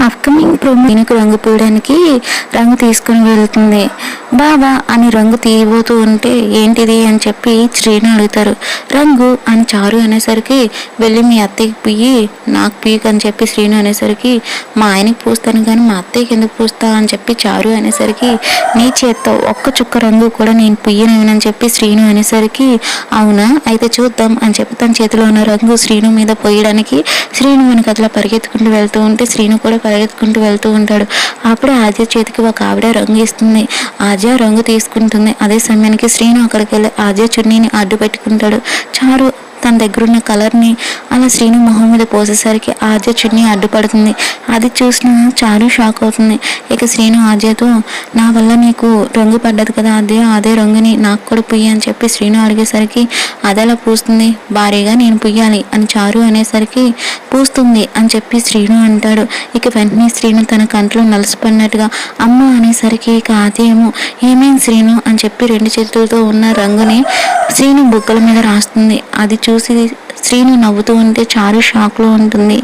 Upcoming ప్రోమోకి రంగు పూయడానికి రంగు తీసుకుని వెళ్తుంది. బాబా అని రంగు తీయబోతూ ఉంటే ఏంటిది అని చెప్పి శ్రీను అడుగుతారు. రంగు అని చారు అనేసరికి వెళ్ళి మీ అత్తయ్యకి పుయ్యి నాకు పీక్ అని చెప్పి శ్రీను అనేసరికి మా ఆయనకి పూస్తాను కానీ మా అత్తయ్యకి ఎందుకు పూస్తా అని చెప్పి చారు అనేసరికి నీ చేత్తో ఒక్క చుక్క రంగు కూడా నేను పుయ్యనేమని చెప్పి శ్రీను అనేసరికి అవునా అయితే చూద్దాం అని చెప్పి తన చేతిలో ఉన్న రంగు శ్రీను మీద పోయడానికి శ్రీను వెనక అట్లా పరిగెత్తుకుంటూ వెళ్తూ ఉంటే శ్రీను కూడా పరిగెత్తుకుంటూ వెళ్తూ ఉంటాడు. అప్పుడే ఆద్య చేతికి ఒక ఆవిడ రంగు ఇస్తుంది. ఆద్య రంగు తీసుకుంటుంది. అదే సమయానికి శ్రీను అక్కడికి వెళ్ళి ఆద్య చున్నీని అడ్డు పెట్టుకుంటాడు. చారు తన దగ్గరున్న కలర్ని అలా శ్రీను మొహం మీద పోసేసరికి ఆద్య చున్నీ అడ్డుపడుతుంది. అది చూసిన చారు షాక్ అవుతుంది. ఇక శ్రీను ఆద్యతో నా వల్ల నీకు రంగు పడ్డది కదా ఆద్య, అదే రంగుని నాకు కూడా పుయ్యి అని చెప్పి శ్రీను అడిగేసరికి అదెలా పూస్తుంది, భారీగా నేను పుయ్యాలి అని చారు అనేసరికి పూస్తుంది అని చెప్పి శ్రీను అంటాడు. ఇక వెంటనే శ్రీను తన కంట్లో నలసిపడినట్టుగా అమ్మ అనేసరికి ఇక ఆద్య ఏమో ఏమేం శ్రీను అని చెప్పి 2 చేతులతో ఉన్న రంగుని శ్రీను బుగ్గల మీద రాస్తుంది. అది చూసి శ్రీను నవ్వుతూ ఉంటే చారు షాక్లో ఉంటుంది.